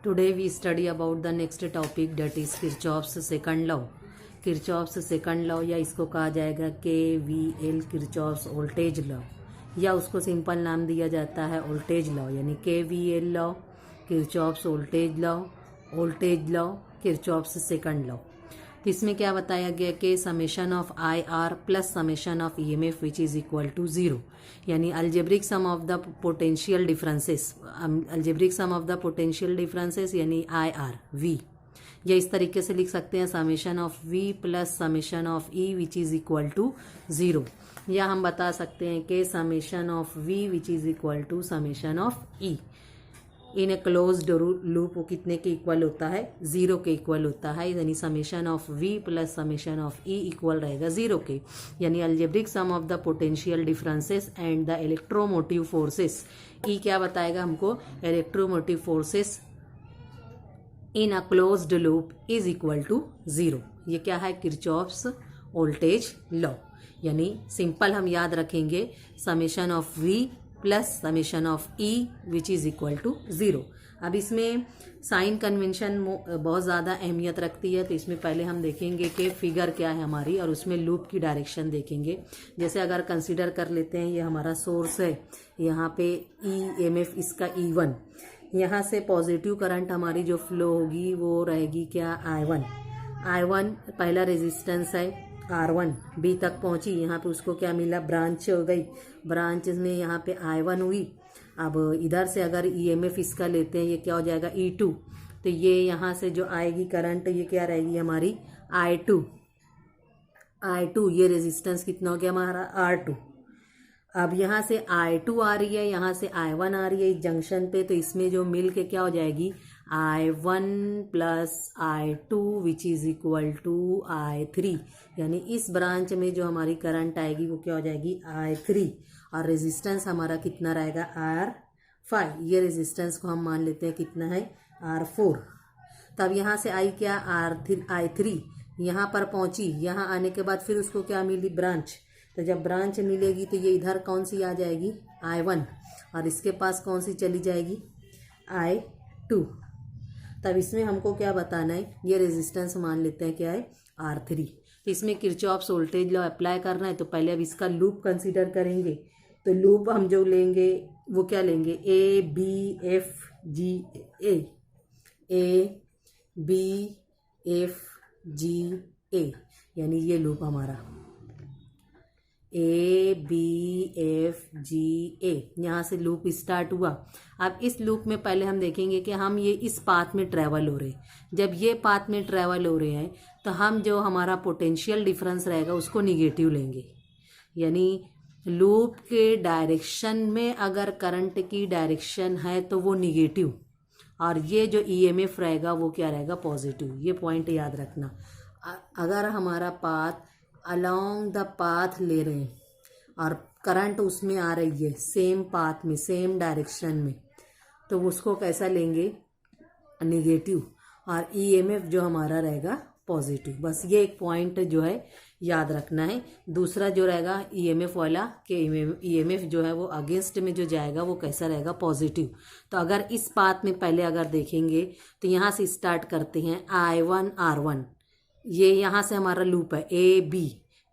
Today we study about the next topic, that is Kirchhoff's second law. Kirchhoff's second law या इसको कहा जाएगा KVL Kirchhoff's voltage law, या उसको simple नाम दिया जाता है वोल्टेज लॉ, यानी KVL law, Kirchhoff's voltage law, Kirchhoff's second law. तो इसमें क्या बताया गया कि summation of I R plus summation of EMF which is equal to 0, यानी algebraic sum of the potential differences, यानी आई आर वी, या इस तरीके से लिख सकते हैं summation of V plus summation of E which is equal to 0, या हम बता सकते हैं कि summation of V which is equal to summation of E in a closed loop. वो कितने के इक्वल होता है? 0 के इक्वल होता है, यानी summation of V plus summation of E equal रहेगा 0 के, यानी algebraic sum of the potential differences and the electromotive forces. E क्या बताएगा हमको? Electromotive forces in a closed loop is equal to 0। ये क्या है? Kirchhoff's voltage law. यानी सिंपल हम याद रखेंगे summation of V plus summation of E which is equal to 0। अब इसमें साइन कन्वेंशन बहुत ज़्यादा अहमियत रखती है, तो इसमें पहले हम देखेंगे कि फिगर क्या है हमारी और उसमें लूप की डायरेक्शन देखेंगे। जैसे अगर कंसीडर कर लेते हैं ये हमारा सोर्स है, यहाँ पे EMF इसका E1, यहाँ से पॉजिटिव करंट हमारी जो फ्लो होगी वो रहेगी क्या? I1 पहला रेजिस्टेंस है R1 B तक पहुंची, यहाँ पे उसको क्या मिला? ब्रांच हो गई, ब्रांच में यहाँ पे I1 हुई। अब इधर से अगर EMF इसका लेते हैं, ये क्या हो जाएगा? E2, तो ये यहाँ से जो आएगी करंट ये क्या रहेगी हमारी? I2। ये रेजिस्टेंस कितना हो गया हमारा? R2। अब यहाँ से I2 आ रही है, यहाँ से I1 आ रही है इस जंक्शन पे, तो इसमें जो मिल के क्या हो जाएगी? I1 plus I2 which is equal to I3, यानी इस ब्रांच में जो हमारी करंट आएगी वो क्या हो जाएगी? I3, और रेजिस्टेंस हमारा कितना रहेगा? R5। ये रेजिस्टेंस को हम मान लेते हैं कितना है? R4। तब यहाँ से आई क्या? I3 यहाँ पर पहुँची, यहाँ आने के बाद फिर उसको क्या मिली? ब्रांच। तो जब ब्रांच मिलेगी तो ये इधर कौन सी आ जाएगी? I1, और इसके पास कौन सी चली जाएगी? I2। तब इसमें हमको क्या बताना है? ये रेजिस्टेंस मान लेते हैं क्या है? R3। तो इसमें किरचॉफ्स वोल्टेज लॉ अप्लाई करना है, तो पहले अब इसका लूप कंसीडर करेंगे। तो लूप हम जो लेंगे वो क्या लेंगे? ABFGA, यानी ये लूप हमारा ABFGA, यहाँ से लूप स्टार्ट हुआ। अब इस लूप में पहले हम देखेंगे कि हम ये इस पाथ में ट्रैवल हो रहे हैं। जब ये पाथ में ट्रैवल हो रहे हैं तो हम जो हमारा पोटेंशियल डिफरेंस रहेगा उसको निगेटिव लेंगे, यानी लूप के डायरेक्शन में अगर करंट की डायरेक्शन है तो वो निगेटिव, और ये जो EMF रहेगा वो क्या रहेगा? पॉजिटिव। ये पॉइंट याद रखना। अगर हमारा पाथ अलोंग द पाथ ले रहे हैं और करंट उसमें आ रही है सेम पाथ में, सेम डायरेक्शन में, तो उसको कैसा लेंगे? निगेटिव, और EMF जो हमारा रहेगा पॉजिटिव। बस ये एक पॉइंट जो है याद रखना है। दूसरा जो रहेगा EMF वाला, कि EMF जो है वो अगेंस्ट में जो जाएगा वो कैसा रहेगा? पॉजिटिव। तो अगर इस पाथ में पहले अगर देखेंगे तो यहाँ से स्टार्ट करते हैं I1 R1, ये यहाँ से हमारा लूप है AB,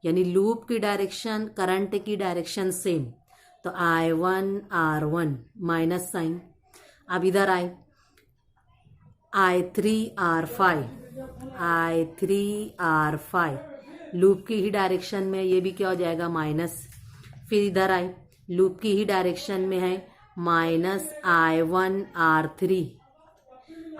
यानी लूप की डायरेक्शन करंट की डायरेक्शन सेम, तो I1 R1 माइनस साइन। अब इधर आए I3 R5, लूप की ही डायरेक्शन में, ये भी क्या हो जाएगा? माइनस। फिर इधर आए लूप की ही डायरेक्शन में है माइनस I1 R3।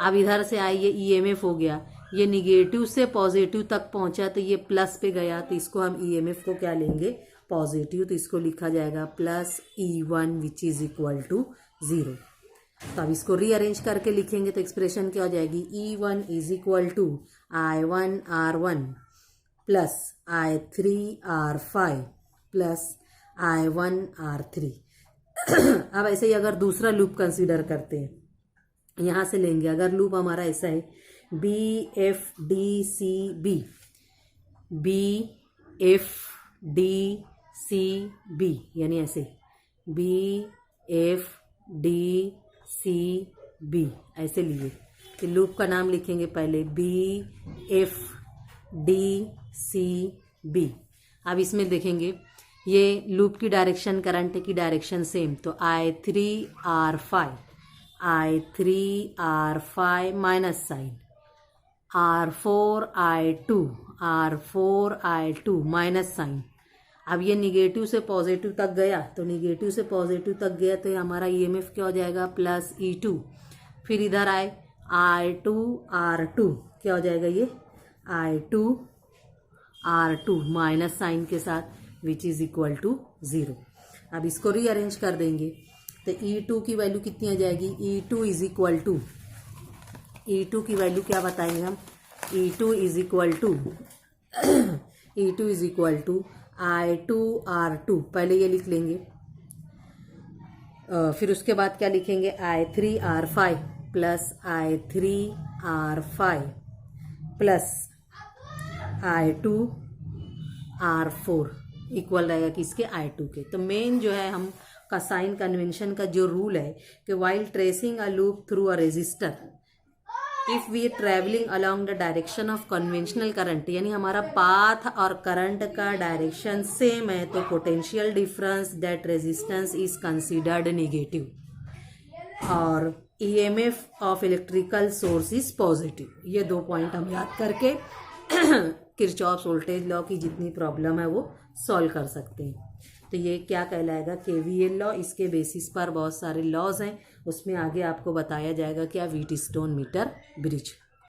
अब इधर से आई ये EMF हो गया, ये निगेटिव से पॉजिटिव तक पहुंचा तो ये प्लस पे गया, तो इसको हम EMF को क्या लेंगे? पॉजिटिव। तो इसको लिखा जाएगा plus E1 which is equal to 0। तो अब इसको रीअरेंज करके लिखेंगे तो एक्सप्रेशन क्या हो जाएगी? E1 is equal to I1 R1 plus I3 R5 plus I1 R3। अब ऐसे ही अगर दूसरा लूप कंसीडर करते हैं, यहाँ से लेंगे, अगर लूप हमारा ऐसा है BFDCB, यानी ऐसे BFDCB ऐसे लिए, कि लूप का नाम लिखेंगे पहले B F D C B. अब इसमें देखेंगे ये लूप की डायरेक्शन करंट की डायरेक्शन सेम, तो I3R5 I3R5 minus sign, R4I2 minus sign. अब ये निगेटिव से पॉजिटिव तक गया, तो निगेटिव से पॉजिटिव तक गया तो ये हमारा ईएमएफ क्या हो जाएगा प्लस E2। फिर इधर आए I2R2 क्या हो जाएगा ये I2R2 माइनस साइन के साथ विच इज इक्वल टू 0। अब इसको रीअरेंज कर देंगे तो E2 की वैल्यू कितनी आ जाएगी, E2 is equal to E2 की वैल्यू क्या बताएंगे हम, E2 is equal to I2R2 पहले ये लिख लेंगे, फिर उसके बाद क्या लिखेंगे I3R5 plus I3R5 plus I2R4 equal रहेगा किसके I2 के। तो मेन जो है हम का साइन कन्वेंशन का जो रूल है कि while tracing a loop through a resistor if we travelling along the direction of conventional current, यानी हमारा पाथ और करंट का डायरेक्शन सेम है तो potential difference that resistance is considered negative और EMF of electrical source is positive. ये 2 point हम याद करके किरचॉफ्स वोल्टेज लॉ की जितनी प्रॉब्लम है वो सॉल्व कर सकते हैं। तो ये क्या कहलाएगा केवीएल लॉ। इसके बेसिस पर बहुत सारे लॉज हैं, उसमें आगे आपको बताया जाएगा क्या व्हीटस्टोन मीटर ब्रिज।